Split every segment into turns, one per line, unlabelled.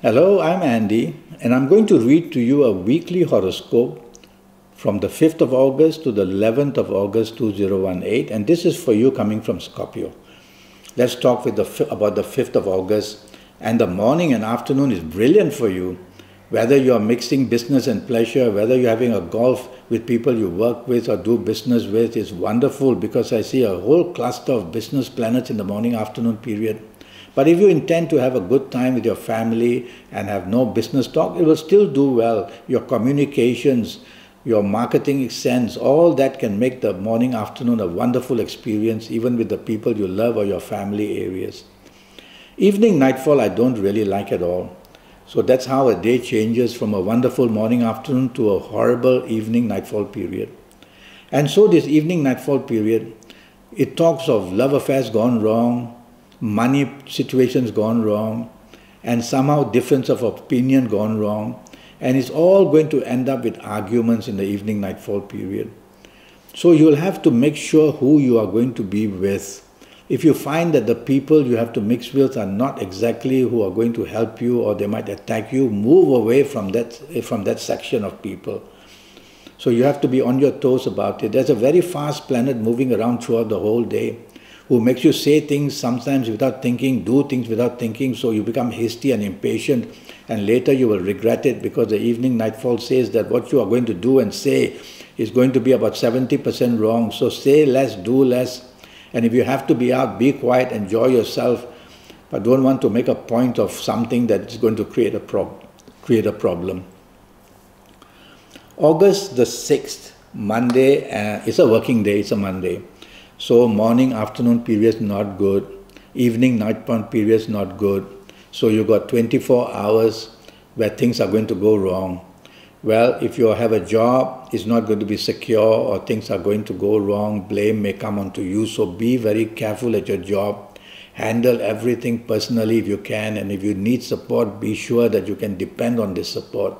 Hello, I'm Andy, and I'm going to read to you a weekly horoscope from the 5th of August to the 11th of August 2018, and this is for you coming from Scorpio. Let's talk about the 5th of August, and the morning and afternoon is brilliant for you. Whether you're mixing business and pleasure, whether you're having a golf with people you work with or do business with, is wonderful because I see a whole cluster of business planets in the morning-afternoon period. But if you intend to have a good time with your family and have no business talk, it will still do well. Your communications, your marketing sense, all that can make the morning, afternoon a wonderful experience, even with the people you love or your family areas. Evening, nightfall, I don't really like at all. So that's how a day changes from a wonderful morning, afternoon to a horrible evening, nightfall period. And so this evening, nightfall period, it talks of love affairs gone wrong, money situations gone wrong, and somehow difference of opinion gone wrong, and it's all going to end up with arguments in the evening nightfall period. So you'll have to make sure who you are going to be with. If you find that the people you have to mix with are not exactly who are going to help you or they might attack you, move away from that section of people. So you have to be on your toes about it. There's a very fast planet moving around throughout the whole day, who makes you say things sometimes without thinking, do things without thinking, so you become hasty and impatient, and later you will regret it because the evening nightfall says that what you are going to do and say is going to be about 70% wrong. So say less, do less, and if you have to be out, be quiet, enjoy yourself, but don't want to make a point of something that is going to create a problem. August the 6th, Monday, it's a working day, it's a Monday. So morning, afternoon period not good, evening, night period not good. So you got 24 hours where things are going to go wrong. Well, if you have a job, it's not going to be secure or things are going to go wrong, blame may come onto you. So be very careful at your job. Handle everything personally if you can, and if you need support, be sure that you can depend on this support.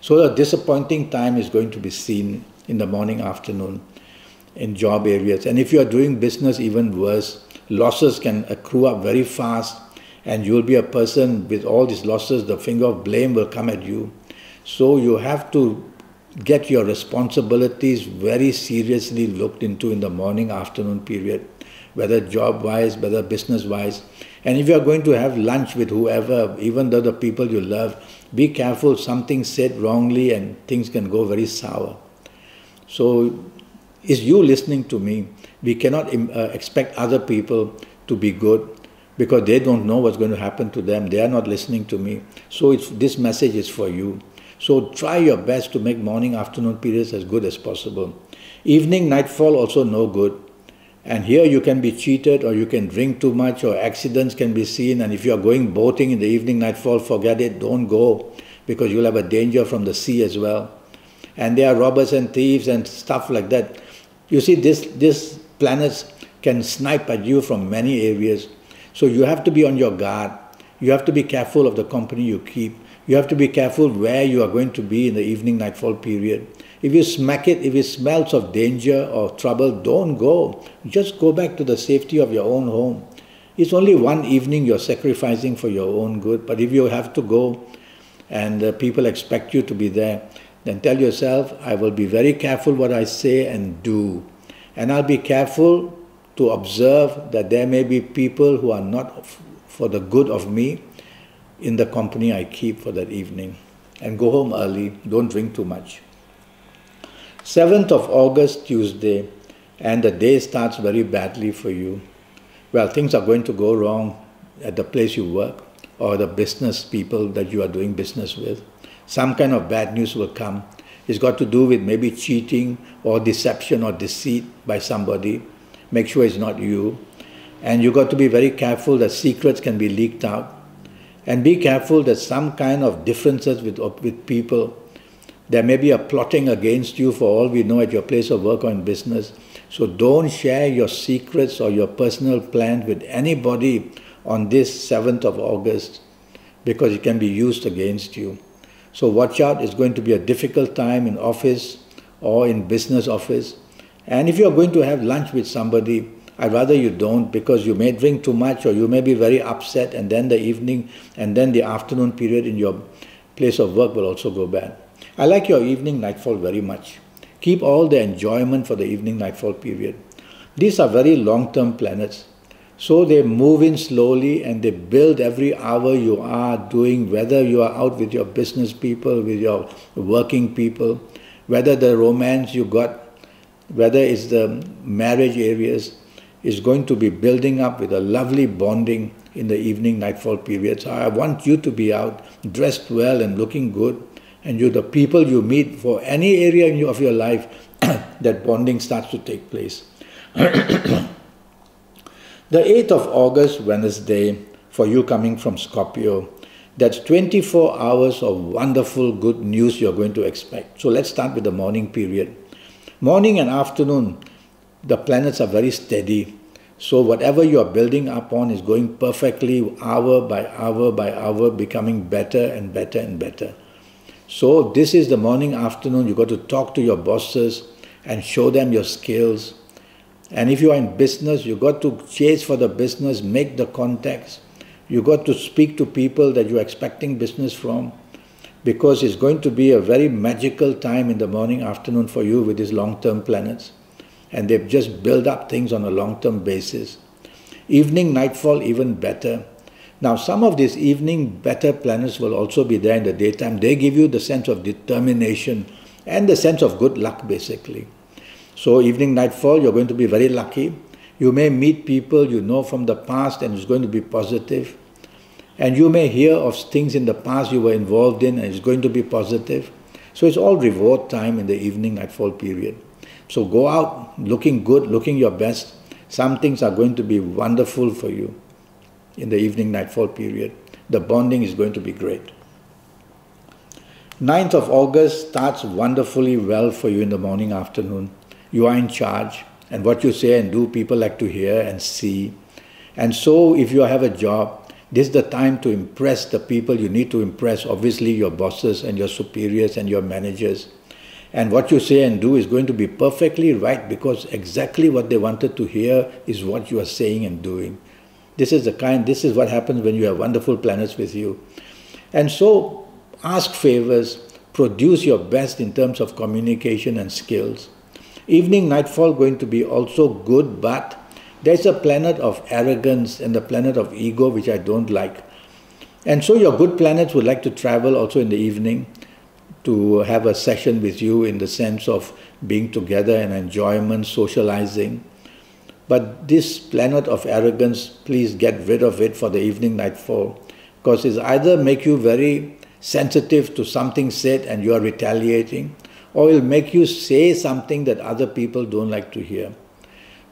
So a disappointing time is going to be seen in the morning, afternoon, in job areas. And if you are doing business, even worse, losses can accrue up very fast, and you will be a person with all these losses, the finger of blame will come at you. So you have to get your responsibilities very seriously looked into in the morning, afternoon period, whether job-wise, whether business-wise. And if you are going to have lunch with whoever, even though the people you love, be careful, something said wrongly and things can go very sour. So is you listening to me? We cannot expect other people to be good because they don't know what's going to happen to them. They are not listening to me. So this message is for you. So try your best to make morning, afternoon periods as good as possible. Evening, nightfall also no good. And here you can be cheated, or you can drink too much, or accidents can be seen. And if you are going boating in the evening, nightfall, forget it, don't go, because you'll have a danger from the sea as well. And there are robbers and thieves and stuff like that. You see, these planets can snipe at you from many areas. So you have to be on your guard. You have to be careful of the company you keep. You have to be careful where you are going to be in the evening nightfall period. If you smack it, if it smells of danger or trouble, don't go. Just go back to the safety of your own home. It's only one evening you're sacrificing for your own good. But if you have to go and people expect you to be there, then tell yourself, I will be very careful what I say and do. And I'll be careful to observe that there may be people who are not for the good of me in the company I keep for that evening. And go home early, don't drink too much. 7th of August, Tuesday, and the day starts very badly for you. Well, things are going to go wrong at the place you work or the business people that you are doing business with. Some kind of bad news will come. It's got to do with maybe cheating or deception or deceit by somebody. Make sure it's not you. And you've got to be very careful that secrets can be leaked out. And be careful that some kind of differences with people, there may be a plotting against you for all we know at your place of work or in business. So don't share your secrets or your personal plans with anybody on this 7th of August because it can be used against you. So watch out, it's going to be a difficult time in office or in business office. And if you're going to have lunch with somebody, I'd rather you don't, because you may drink too much or you may be very upset, and then the evening and then the afternoon period in your place of work will also go bad. I like your evening nightfall very much. Keep all the enjoyment for the evening nightfall period. These are very long-term planets. So they move in slowly and they build every hour you are doing, whether you are out with your business people, with your working people, whether the romance you got, whether it's the marriage areas, is going to be building up with a lovely bonding in the evening nightfall period. So I want you to be out, dressed well and looking good, and the people you meet for any area of your life, that bonding starts to take place. The 8th of August, Wednesday, for you coming from Scorpio, that's 24 hours of wonderful good news you're going to expect. So let's start with the morning period. Morning and afternoon, the planets are very steady. So whatever you are building up on is going perfectly, hour by hour by hour, becoming better and better and better. So this is the morning, afternoon. You got to talk to your bosses and show them your skills. And if you are in business, you got to chase for the business, make the contacts. You got to speak to people that you're expecting business from, because it's going to be a very magical time in the morning, afternoon for you with these long-term planets. And they've just built up things on a long-term basis. Evening, nightfall, even better. Now, some of these evening better planets will also be there in the daytime. They give you the sense of determination and the sense of good luck, basically. So evening, nightfall, you're going to be very lucky. You may meet people you know from the past and it's going to be positive. And you may hear of things in the past you were involved in and it's going to be positive. So it's all reward time in the evening, nightfall period. So go out looking good, looking your best. Some things are going to be wonderful for you in the evening, nightfall period. The bonding is going to be great. 9th of August starts wonderfully well for you in the morning, afternoon. You are in charge, and what you say and do, people like to hear and see. And so if you have a job, this is the time to impress the people you need to impress, obviously your bosses and your superiors and your managers. And what you say and do is going to be perfectly right, because exactly what they wanted to hear is what you are saying and doing. This is what happens when you have wonderful planets with you. And so ask favors, produce your best in terms of communication and skills. Evening, nightfall going to be also good, but there's a planet of arrogance and the planet of ego, which I don't like. And so your good planets would like to travel also in the evening to have a session with you in the sense of being together and enjoyment, socializing. But this planet of arrogance, please get rid of it for the evening, nightfall, because it's either make you very sensitive to something said and you are retaliating, or will make you say something that other people don't like to hear.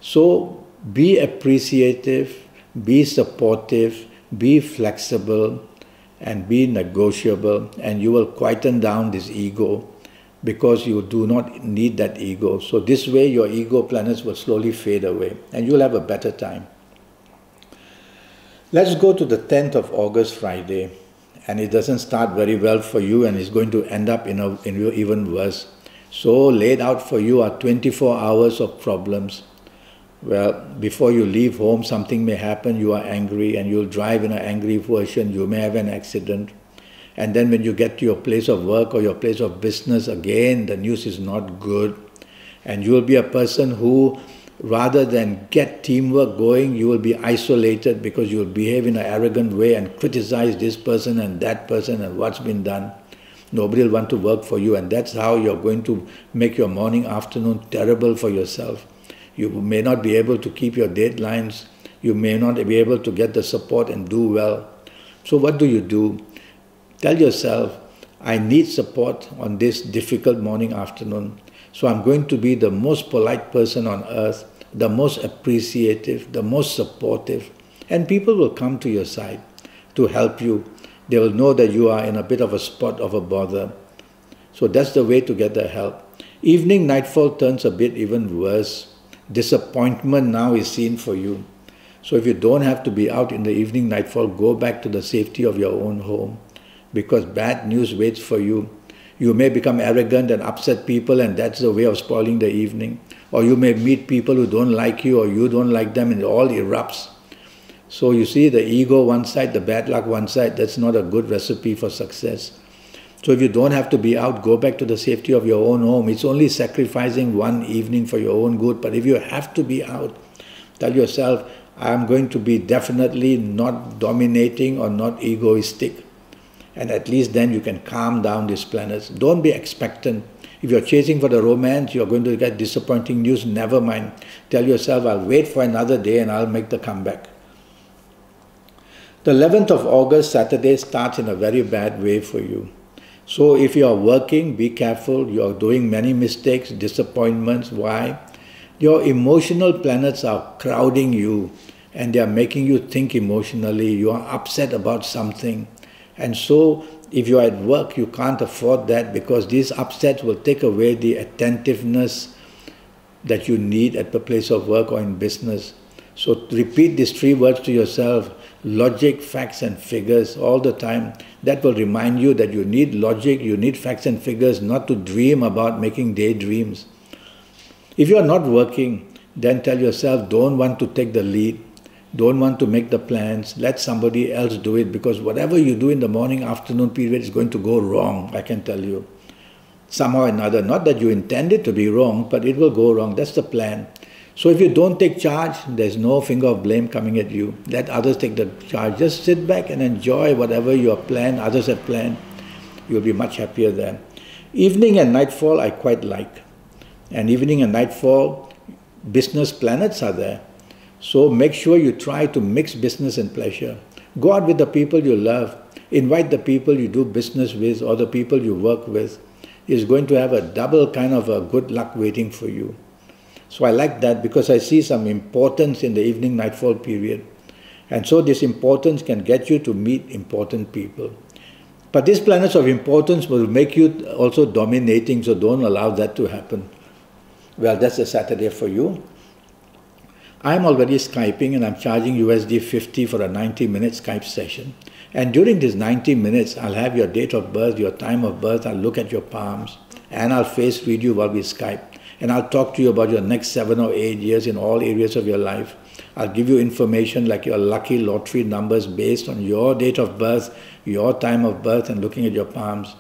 So be appreciative, be supportive, be flexible, and be negotiable, and you will quieten down this ego, because you do not need that ego. So this way your ego planets will slowly fade away and you'll have a better time. Let's go to the 10th of August, Friday. And it doesn't start very well for you and it's going to end up in even worse. So laid out for you are 24 hours of problems. Well, before you leave home, something may happen, you are angry and you'll drive in an angry version, you may have an accident. And then when you get to your place of work or your place of business, again, the news is not good. And you will be a person who, rather than get teamwork going, you will be isolated because you will behave in an arrogant way and criticize this person and that person and what's been done. Nobody will want to work for you, and that's how you're going to make your morning, afternoon terrible for yourself. You may not be able to keep your deadlines. You may not be able to get the support and do well. So what do? Tell yourself, I need support on this difficult morning, afternoon. So I'm going to be the most polite person on earth, the most appreciative, the most supportive. And people will come to your side to help you. They will know that you are in a bit of a spot of a bother. So that's the way to get the help. Evening, nightfall turns a bit even worse. Disappointment now is seen for you. So if you don't have to be out in the evening, nightfall, go back to the safety of your own home, because bad news waits for you. You may become arrogant and upset people, and that's the way of spoiling the evening. Or you may meet people who don't like you, or you don't like them, and it all erupts. So you see, the ego one side, the bad luck one side, that's not a good recipe for success. So if you don't have to be out, go back to the safety of your own home. It's only sacrificing one evening for your own good. But if you have to be out, tell yourself, I'm going to be definitely not dominating or not egoistic. And at least then you can calm down these planets. Don't be expectant. If you're chasing for the romance, you're going to get disappointing news, never mind. Tell yourself, I'll wait for another day and I'll make the comeback. The 11th of August, Saturday, starts in a very bad way for you. So if you are working, be careful. You are doing many mistakes, disappointments. Why? Your emotional planets are crowding you and they are making you think emotionally. You are upset about something. And so if you are at work, you can't afford that, because these upsets will take away the attentiveness that you need at the place of work or in business. So repeat these 3 words to yourself: logic, facts and figures, all the time. That will remind you that you need logic, you need facts and figures, not to dream about making daydreams. If you are not working, then tell yourself, don't want to take the lead, don't want to make the plans, let somebody else do it, because whatever you do in the morning, afternoon period is going to go wrong, I can tell you. Somehow or another, not that you intend it to be wrong, but it will go wrong. That's the plan. So if you don't take charge, there's no finger of blame coming at you. Let others take the charge. Just sit back and enjoy whatever you have planned, others have planned. You'll be much happier then. Evening and nightfall I quite like. And evening and nightfall, business planets are there. So make sure you try to mix business and pleasure. Go out with the people you love. Invite the people you do business with or the people you work with. It's going to have a double kind of a good luck waiting for you. So I like that, because I see some importance in the evening nightfall period. And so this importance can get you to meet important people. But these planets of importance will make you also dominating, so don't allow that to happen. Well, that's a Saturday for you. I'm already Skyping and I'm charging USD 50 for a 90-minute Skype session. And during these 90 minutes, I'll have your date of birth, your time of birth, I'll look at your palms, and I'll face read you while we Skype. And I'll talk to you about your next 7 or 8 years in all areas of your life. I'll give you information like your lucky lottery numbers based on your date of birth, your time of birth, and looking at your palms.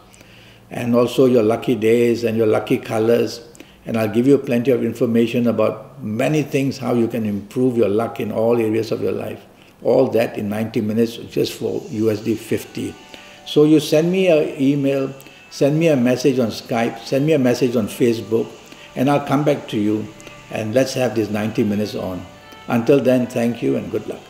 And also your lucky days and your lucky colors. And I'll give you plenty of information about many things, how you can improve your luck in all areas of your life. All that in 90 minutes just for USD 50. So you send me an email, send me a message on Skype, send me a message on Facebook, and I'll come back to you and let's have these 90 minutes on. Until then, thank you and good luck.